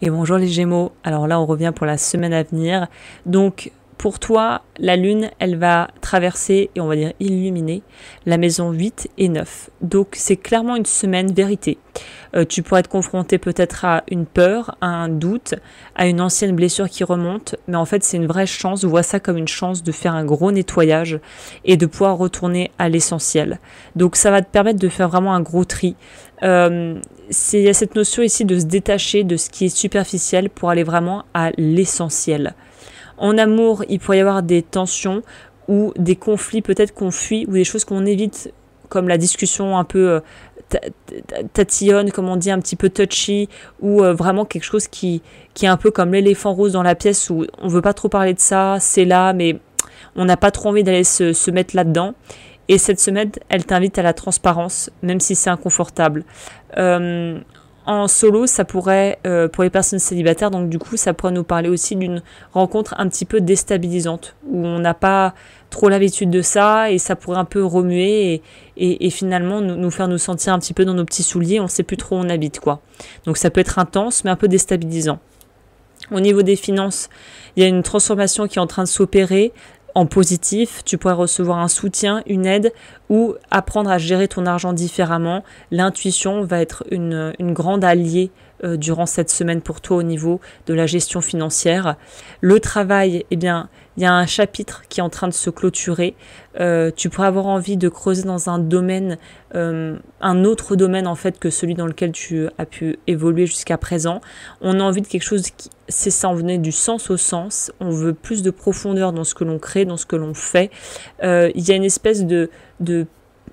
Et bonjour les Gémeaux, alors là on revient pour la semaine à venir. Donc pour toi, la Lune, elle va traverser et on va dire illuminer la maison 8 et 9. Donc c'est clairement une semaine vérité. Tu pourrais être confronté peut-être à une peur, à un doute, à une ancienne blessure qui remonte, mais en fait c'est une vraie chance, vois ça comme une chance de faire un gros nettoyage et de pouvoir retourner à l'essentiel. Donc ça va te permettre de faire vraiment un gros tri. Il y a cette notion ici de se détacher de ce qui est superficiel pour aller vraiment à l'essentiel. En amour, il pourrait y avoir des tensions ou des conflits peut-être qu'on fuit ou des choses qu'on évite, comme la discussion un peu tatillonne, comme on dit, un petit peu touchy, ou vraiment quelque chose qui est un peu comme l'éléphant rose dans la pièce où on veut pas trop parler de ça, c'est là, mais on n'a pas trop envie d'aller se mettre là-dedans. Et cette semaine, elle t'invite à la transparence, même si c'est inconfortable. En solo, ça pourrait, pour les personnes célibataires, donc du coup, ça pourrait nous parler aussi d'une rencontre un petit peu déstabilisante, où on n'a pas trop l'habitude de ça, et ça pourrait un peu remuer, et finalement nous faire nous sentir un petit peu dans nos petits souliers, on ne sait plus trop où on habite, quoi. Donc ça peut être intense, mais un peu déstabilisant. Au niveau des finances, il y a une transformation qui est en train de s'opérer, en positif, tu pourrais recevoir un soutien, une aide ou apprendre à gérer ton argent différemment. L'intuition va être une grande alliée durant cette semaine pour toi au niveau de la gestion financière. Le travail, eh bien, il y a un chapitre qui est en train de se clôturer. Tu pourrais avoir envie de creuser dans un domaine, un autre domaine en fait que celui dans lequel tu as pu évoluer jusqu'à présent. On a envie de quelque chose qui, c'est ça, on venait du sens au sens. On veut plus de profondeur dans ce que l'on crée, dans ce que l'on fait. Il y a une espèce de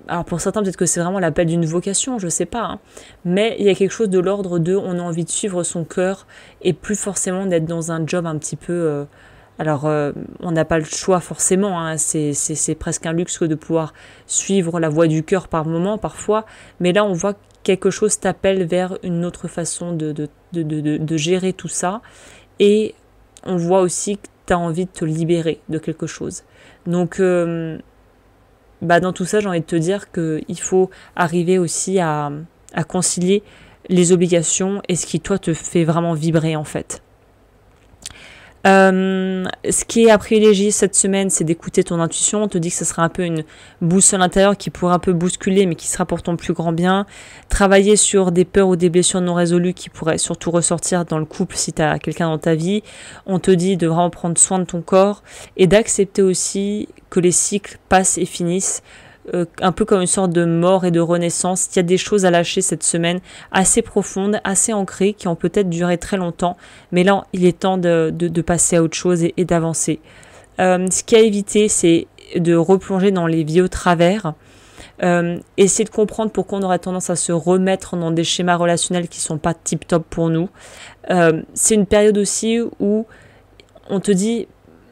alors pour certains peut-être que c'est vraiment l'appel d'une vocation, je sais pas, hein. Mais il y a quelque chose de l'ordre de on a envie de suivre son cœur et plus forcément d'être dans un job un petit peu on n'a pas le choix forcément, hein. C'est presque un luxe que de pouvoir suivre la voie du cœur par moment parfois, mais là on voit que quelque chose t'appelle vers une autre façon de gérer tout ça, et on voit aussi que tu as envie de te libérer de quelque chose. Donc dans tout ça, j'ai envie de te dire qu'il faut arriver aussi à concilier les obligations et ce qui, toi, te fait vraiment vibrer, en fait. Ce qui est à privilégier cette semaine, c'est d'écouter ton intuition. On te dit que ce sera un peu une boussole intérieure qui pourrait un peu bousculer, mais qui sera pour ton plus grand bien. Travailler sur des peurs ou des blessures non résolues qui pourraient surtout ressortir dans le couple si tu as quelqu'un dans ta vie. On te dit de vraiment prendre soin de ton corps et d'accepter aussi que les cycles passent et finissent. Un peu comme une sorte de mort et de renaissance. Il y a des choses à lâcher cette semaine assez profondes, assez ancrées, qui ont peut-être duré très longtemps, mais là il est temps de passer à autre chose et d'avancer. Ce qui a évité, c'est de replonger dans les vieux travers, essayer de comprendre pourquoi on aurait tendance à se remettre dans des schémas relationnels qui sont pas tip top pour nous. C'est une période aussi où on te dit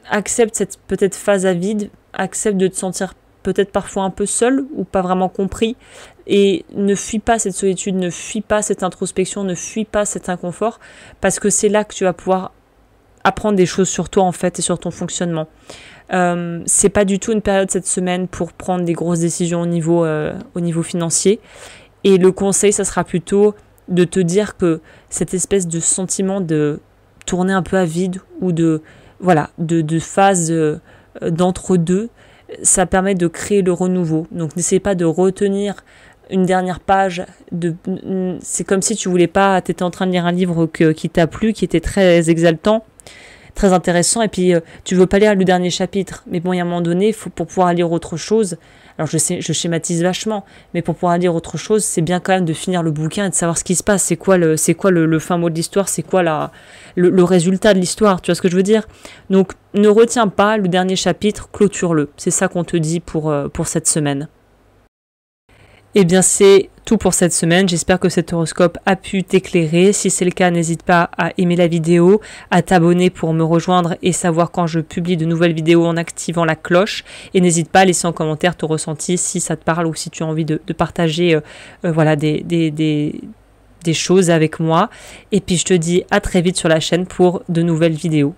accepte cette peut-être phase à vide, accepte de te sentir peut-être parfois un peu seul ou pas vraiment compris, et ne fuis pas cette solitude, ne fuis pas cette introspection, ne fuis pas cet inconfort, parce que c'est là que tu vas pouvoir apprendre des choses sur toi en fait et sur ton fonctionnement. C'est pas du tout une période cette semaine pour prendre des grosses décisions au niveau financier, et le conseil ça sera plutôt de te dire que cette espèce de sentiment de tourner un peu à vide ou de phase d'entre-deux, ça permet de créer le renouveau. Donc n'essaie pas de retenir une dernière page. C'est comme si tu voulais pas, tu étais en train de lire un livre qui t'a plu, qui était très exaltant, très intéressant, et puis tu veux pas lire le dernier chapitre. Mais bon, il y a un moment donné, pour pouvoir lire autre chose, alors je sais, je schématise vachement, mais pour pouvoir lire autre chose, c'est bien quand même de finir le bouquin et de savoir ce qui se passe. C'est quoi le fin mot de l'histoire, c'est quoi le résultat de l'histoire, tu vois ce que je veux dire? Donc ne retiens pas le dernier chapitre, clôture-le. C'est ça qu'on te dit pour cette semaine. Eh bien, c'est tout pour cette semaine. J'espère que cet horoscope a pu t'éclairer. Si c'est le cas, n'hésite pas à aimer la vidéo, à t'abonner pour me rejoindre et savoir quand je publie de nouvelles vidéos en activant la cloche. Et n'hésite pas à laisser en commentaire ton ressenti si ça te parle ou si tu as envie de partager des choses avec moi. Et puis, je te dis à très vite sur la chaîne pour de nouvelles vidéos.